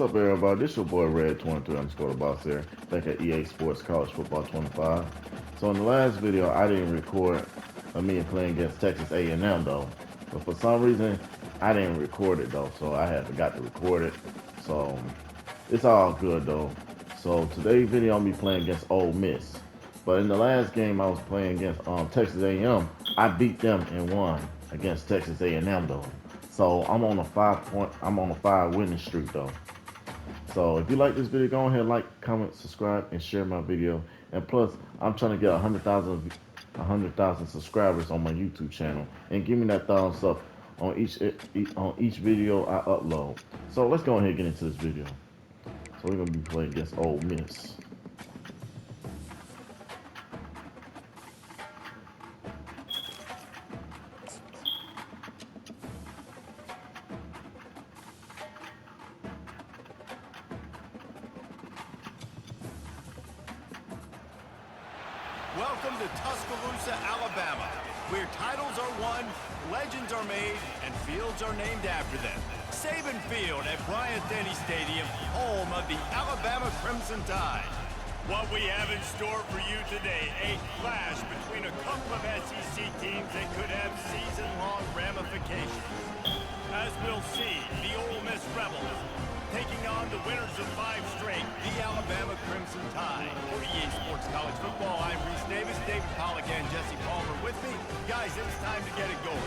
What's up, everybody? This your boy Red23 underscore the boss here, back at EA Sports College Football 25. So in the last video, I didn't record me playing against Texas A&M though, but for some reason, I didn't record it though, so I had forgot to record it. So it's all good though. So today's video, I'm gonna be playing against Ole Miss. But in the last game I was playing against Texas A&M, I beat them and won against Texas A&M though. So I'm on a 5 winning streak though. So if you like this video, go ahead, like, comment, subscribe, and share my video. And plus, I'm trying to get 100,000 subscribers on my YouTube channel. And give me that thumbs up on each video I upload. So let's go ahead and get into this video. So we're gonna be playing against Ole Miss. Welcome to Tuscaloosa, Alabama, where titles are won, legends are made, and fields are named after them. Saban Field at Bryant-Denny Stadium, home of the Alabama Crimson Tide. What we have in store for you today, a clash between a couple of SEC teams that could have season-long ramifications. As we'll see, the Ole Miss Rebels taking on the winners of 5 straight, the Alabama Crimson Tide. For EA Sports College Football, I'm Reese Davis, David Pollack, and Jesse Palmer with me. Guys, it's time to get it going.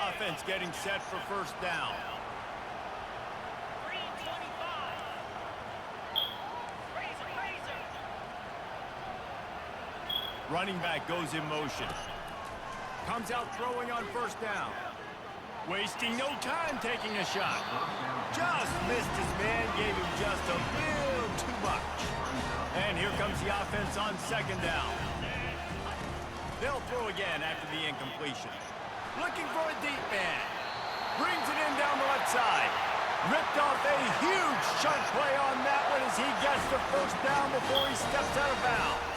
Offense getting set for first down. Running back goes in motion. Comes out throwing on first down. Wasting no time taking a shot. Just missed his man, gave him just a little too much. And here comes the offense on second down. They'll throw again after the incompletion. Looking for a deep man. Brings it in down the left side. Ripped off a huge chunk play on that one as he gets the first down before he steps out of bounds.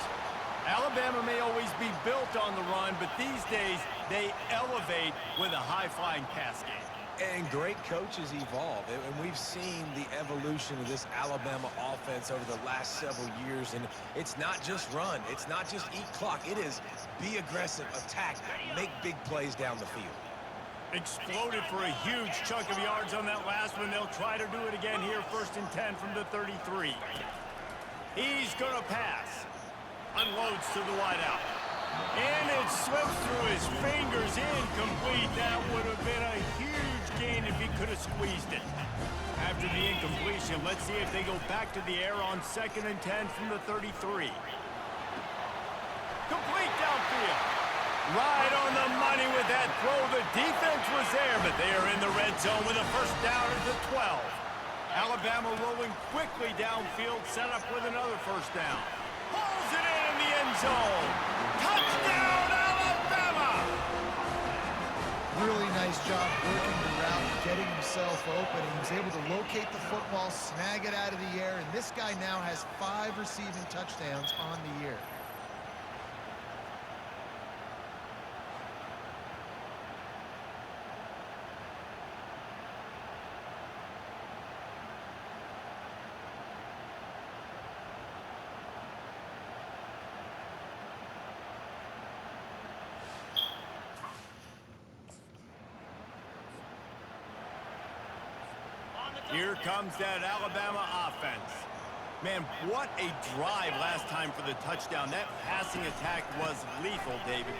Alabama may always be built on the run, but these days they elevate with a high-flying pass game. And great coaches evolve, and we've seen the evolution of this Alabama offense over the last several years, and it's not just run, it's not just eat clock, it is be aggressive, attack, make big plays down the field. Exploded for a huge chunk of yards on that last one. They'll try to do it again here, 1st and 10 from the 33. He's gonna pass. Unloads to the wideout. And it slips through his fingers, incomplete. That would have been a huge gain if he could have squeezed it. After the incompletion, let's see if they go back to the air on 2nd and 10 from the 33. Complete downfield. Right on the money with that throw. The defense was there, but they are in the red zone with a first down at the 12. Alabama rolling quickly downfield, set up with another first down. Pulls it in the end zone. Touchdown, Alabama! Really nice job working the route, getting himself open. He was able to locate the football, snag it out of the air, and this guy now has 5 receiving touchdowns on the year. Here comes that Alabama offense. Man, what a drive last time for the touchdown. That passing attack was lethal, David.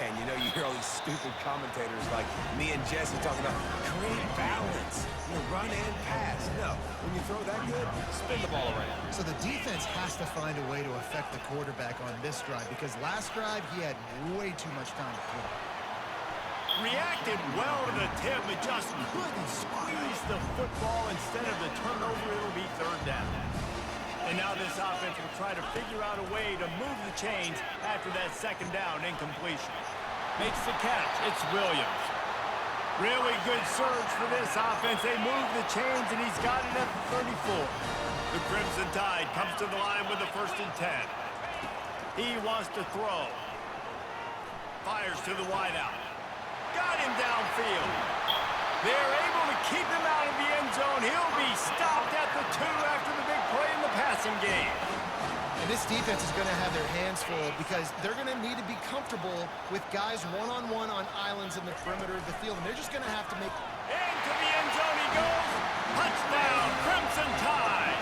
And you know, you hear all these stupid commentators like me and Jesse talking about create balance, run and pass. No, when you throw that good, spin the ball around. So the defense has to find a way to affect the quarterback on this drive, because last drive he had way too much time to throw. Reacted well to the tip, but just couldn't squeeze the football. Instead of the turnover, it'll be 3rd down. And now this offense will try to figure out a way to move the chains after that 2nd down incompletion. Makes the catch. It's Williams. Really good surge for this offense. They move the chains, and he's got it at the 34. The Crimson Tide comes to the line with the 1st and 10. He wants to throw. Fires to the wideout. Got him downfield. They're able to keep him out of the end zone. He'll be stopped at the 2 after the big play in the passing game. And this defense is going to have their hands full because they're going to need to be comfortable with guys one-on-one on islands in the perimeter of the field. And they're just going to have to make... Into the end zone he goes. Touchdown, Crimson Tide.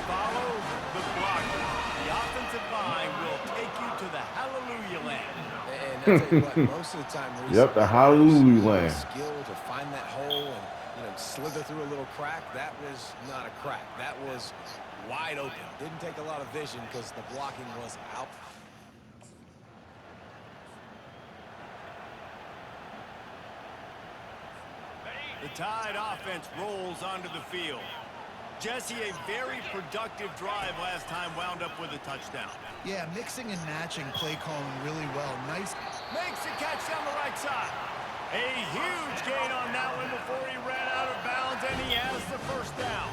Follow the blocker. The offensive line will take you to the hallelujah land. And I'll tell you what, most of the time, Reese, Yep, the hallelujah land. skill to find that hole and, you know, slither through a little crack. That was not a crack. That was wide open. Didn't take a lot of vision because the blocking was out. The Tide offense rolls onto the field. Jesse, a very productive drive last time, wound up with a touchdown. Yeah, mixing and matching play calling really well. Nice. Makes the catch down the right side. A huge gain on that one before he ran out of bounds, and he has the 1st down.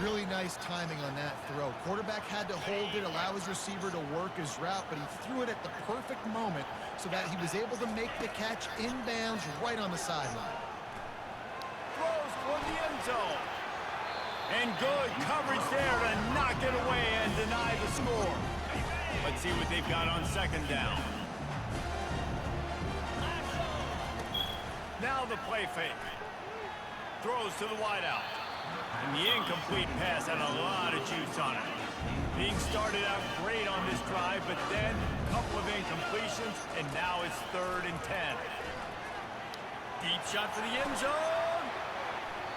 Really nice timing on that throw. Quarterback had to hold it, allow his receiver to work his route, but he threw it at the perfect moment so that he was able to make the catch inbounds right on the sideline. Throws for the end zone. And good coverage there to knock it away and deny the score. Let's see what they've got on 2nd down. Now the play fake. Throws to the wideout. And the incomplete pass had a lot of juice on it. Being started out great on this drive, but then a couple of incompletions, and now it's 3rd and 10. Deep shot for the end zone.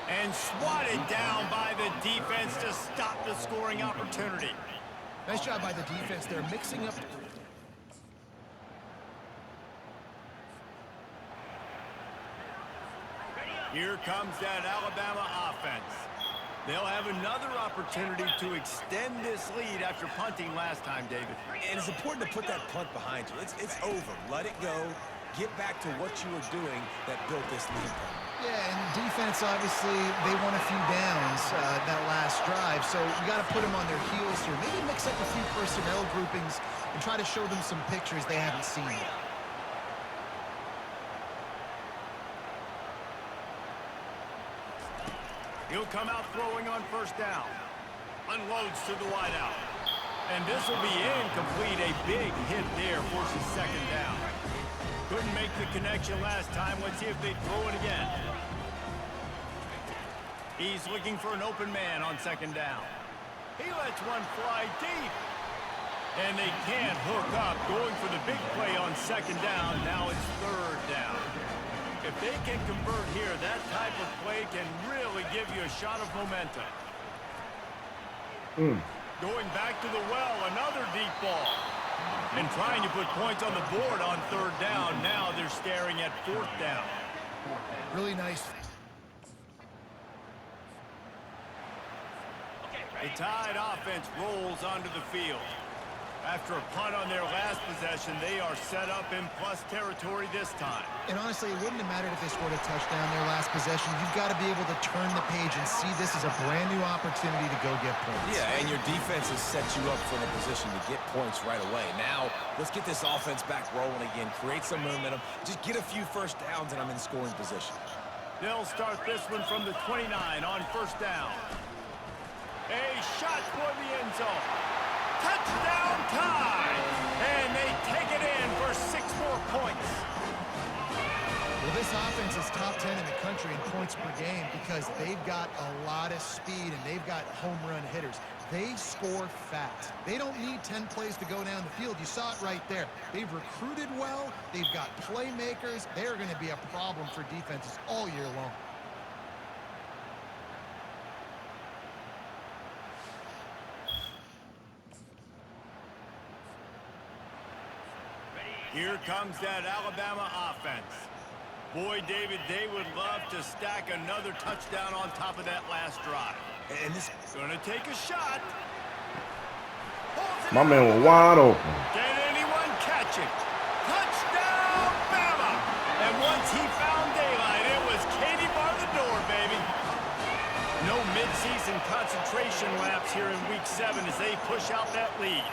And swatted down by the defense to stop the scoring opportunity. Nice job by the defense there, mixing up. Here comes that Alabama offense. They'll have another opportunity to extend this lead after punting last time, David. And it's important to put that punt behind you. It's over. Let it go. Get back to what you were doing that built this lead. Yeah, and defense, obviously, they won a few downs that last drive, so you got to put them on their heels here. Maybe mix up a few personnel groupings and try to show them some pictures they haven't seen yet. He'll come out throwing on 1st down. Unloads to the wideout. And this will be incomplete. A big hit there forces 2nd down. Couldn't make the connection last time. Let's see if they throw it again. He's looking for an open man on 2nd down. He lets one fly deep. And they can't hook up. Going for the big play on 2nd down. Now it's 3rd down. If they can convert here, that type of play can really give you a shot of momentum. Going back to the well, another deep ball. And trying to put points on the board on 3rd down. Now they're staring at 4th down. Really nice. The Tide offense rolls onto the field. After a punt on their last possession, they are set up in plus territory this time. And honestly, it wouldn't have mattered if they scored a touchdown their last possession. You've got to be able to turn the page and see this as a brand new opportunity to go get points. Yeah, and your defense has set you up for the position to get points right away. Now, let's get this offense back rolling again, create some momentum, just get a few 1st downs, and I'm in scoring position. They'll start this one from the 29 on 1st down. A shot for the end zone. Touchdown Tide! And they take it in for 6 more points. Well, this offense is top 10 in the country in points per game because they've got a lot of speed and they've got home run hitters. They score fast. They don't need 10 plays to go down the field. You saw it right there. They've recruited well. They've got playmakers. They're going to be a problem for defenses all year long. Here comes that Alabama offense. Boy, David, they would love to stack another touchdown on top of that last drive. And this Gonna take a shot. My man was wide open. Can anyone catch it? Touchdown, Bama! And once concentration laps here in Week 7 as they push out that lead.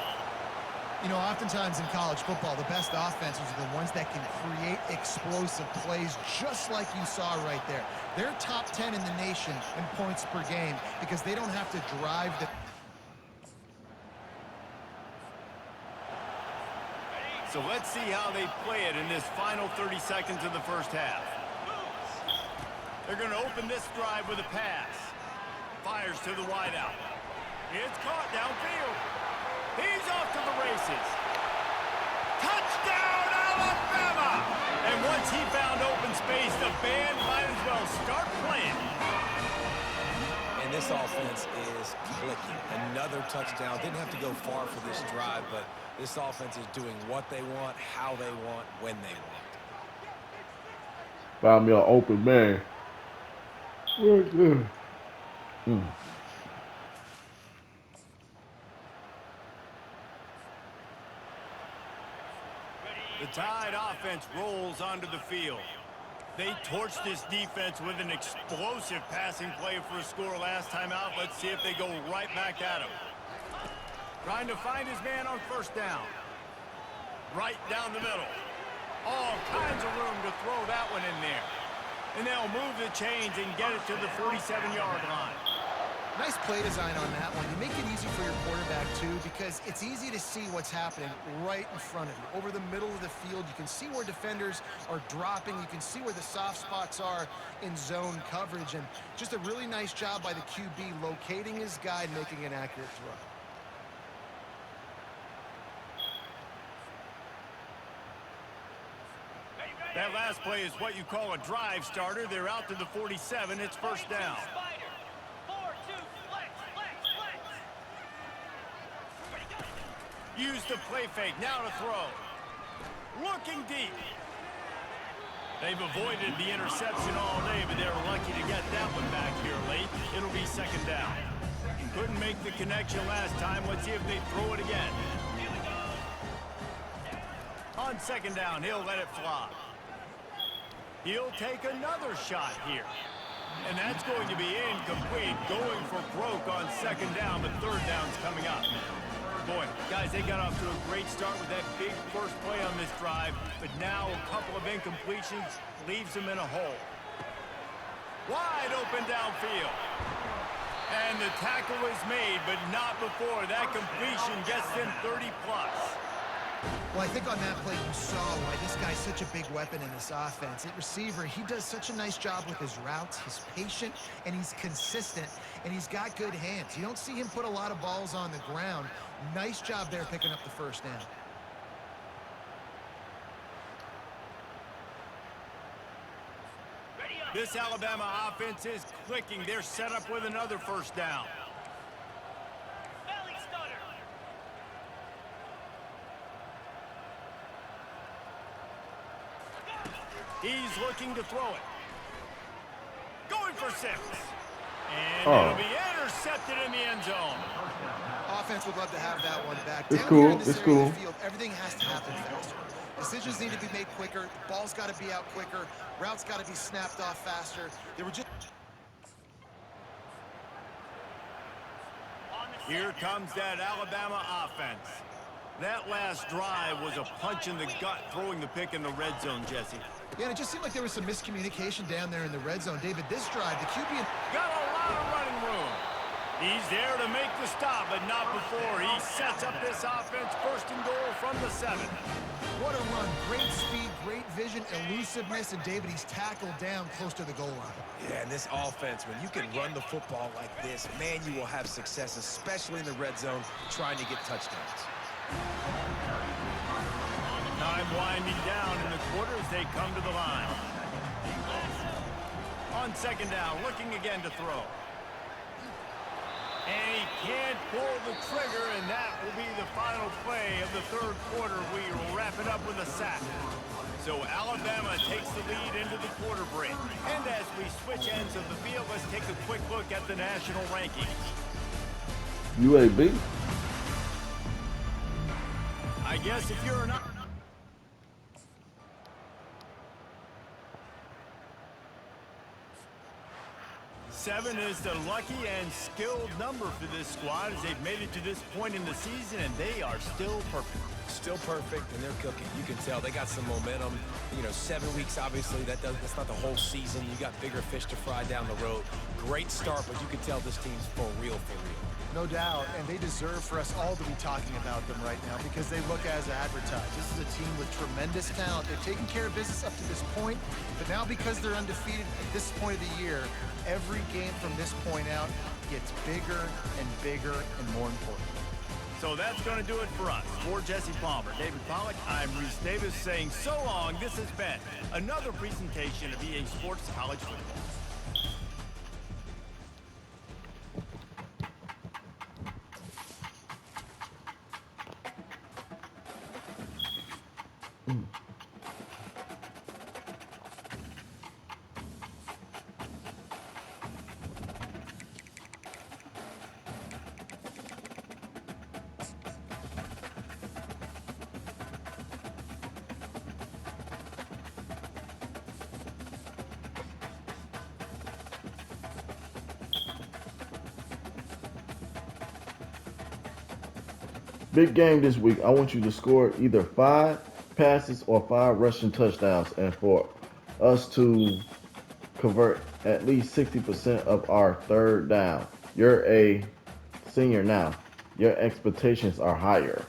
You know, oftentimes in college football, the best offenses are the ones that can create explosive plays, just like you saw right there. They're top 10 in the nation in points per game because they don't have to drive the... So let's see how they play it in this final 30 seconds of the first half. They're going to open this drive with a pass. Fires to the wideout. It's caught downfield. He's off to the races. Touchdown, Alabama! And once he found open space, the band might as well start playing. And this offense is clicking. Another touchdown. Didn't have to go far for this drive, but this offense is doing what they want, how they want, when they want. Found me an open man. Right there. The Tide offense rolls onto the field. They torched this defense with an explosive passing play for a score last time out. Let's see if they go right back at him. Trying to find his man on first down. Right down the middle. All kinds of room to throw that one in there. And they'll move the chains and get it to the 47-yard line. Nice play design on that one. You make it easy for your quarterback, too, because it's easy to see what's happening right in front of you. Over the middle of the field, you can see where defenders are dropping. You can see where the soft spots are in zone coverage. And just a really nice job by the QB locating his guy and making an accurate throw. That last play is what you call a drive starter. They're out to the 47. It's first down. Use the play fake. Now to throw. Looking deep. They've avoided the interception all day, but they're lucky to get that one back here late. It'll be second down. Couldn't make the connection last time. Let's see if they throw it again. On second down, he'll let it fly. He'll take another shot here. And that's going to be incomplete. Going for broke on second down, but third down's coming up. Boy, guys, they got off to a great start with that big first play on this drive, but now a couple of incompletions leaves them in a hole. Wide open downfield. And the tackle is made, but not before that completion gets them 30-plus. Well, I think on that play you saw why this guy's such a big weapon in this offense. At receiver, he does such a nice job with his routes. He's patient, and he's consistent, and he's got good hands. You don't see him put a lot of balls on the ground. Nice job there picking up the first down. This Alabama offense is clicking. They're set up with another first down. He's looking to throw it. Going for 6. And it'll be intercepted in the end zone. Offense would love to have that one back. It's Down cool. here in this It's area of cool. the field, everything has to happen faster. Decisions need to be made quicker. The ball's got to be out quicker. Routes got to be snapped off faster. They were just... Here comes that Alabama offense. That last drive was a punch in the gut, throwing the pick in the red zone, Jesse. Yeah, and it just seemed like there was some miscommunication down there in the red zone. David, this drive, the QB... Got a lot of running room. He's there to make the stop, but not before. He sets up this offense first and goal from the 7. What a run. Great speed, great vision, elusiveness, and David, he's tackled down close to the goal line. Yeah, and this offense, when you can run the football like this, man, you will have success, especially in the red zone, trying to get touchdowns. Time winding down in the quarter as they come to the line. On second down, looking again to throw. And he can't pull the trigger, and that will be the final play of the third quarter. We will wrap it up with a sack. So Alabama takes the lead into the quarter break. And as we switch ends of the field, let's take a quick look at the national rankings. UAB. I guess if you're not... 7 is the lucky and skilled number for this squad as they've made it to this point in the season, and they are still perfect. Still perfect, and they're cooking. You can tell they got some momentum. You know, 7 weeks, obviously, that's not the whole season. You got bigger fish to fry down the road. Great start, but you can tell this team's for real, for real. No doubt, and they deserve for us all to be talking about them right now because they look as advertised. This is a team with tremendous talent. They've taken care of business up to this point, but now because they're undefeated at this point of the year, every game from this point out gets bigger and bigger and more important. So that's going to do it for us. For Jesse Palmer, David Pollack, I'm Reese Davis saying so long. This has been another presentation of EA Sports College Football. Big game this week. I want you to score either 5 passes or 5 rushing touchdowns, and for us to convert at least 60% of our third down. You're a senior now. Your expectations are higher.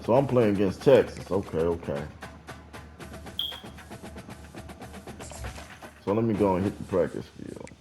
So I'm playing against Texas. Okay. So let me go and hit the practice field.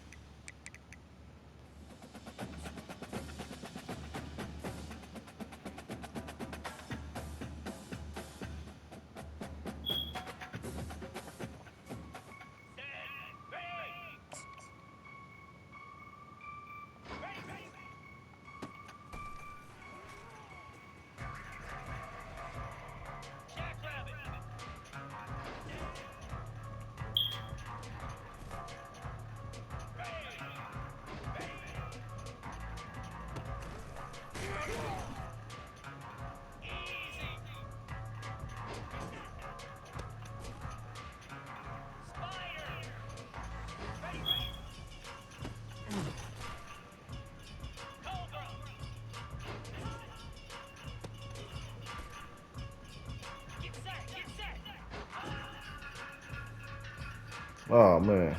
Oh man.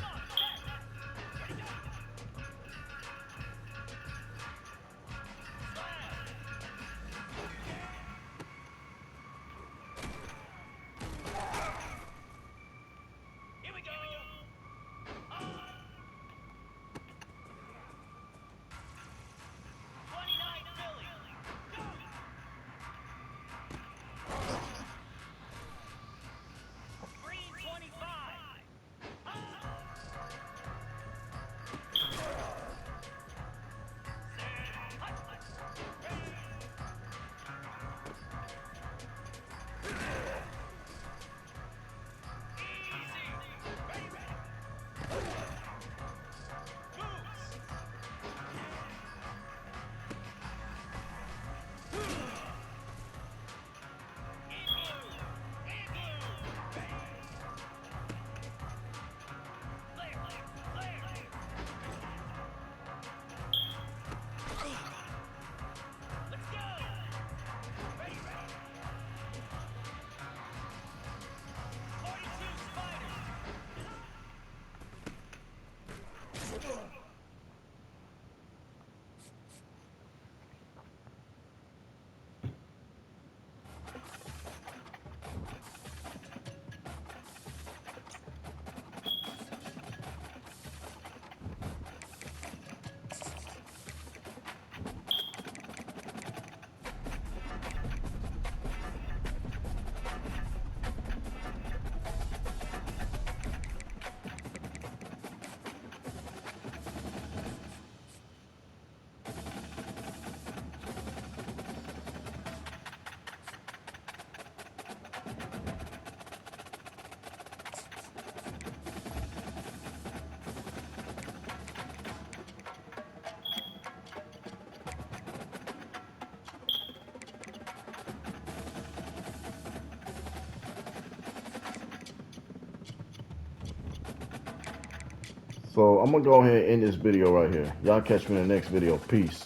So I'm gonna go ahead and end this video right here. Y'all catch me in the next video. Peace.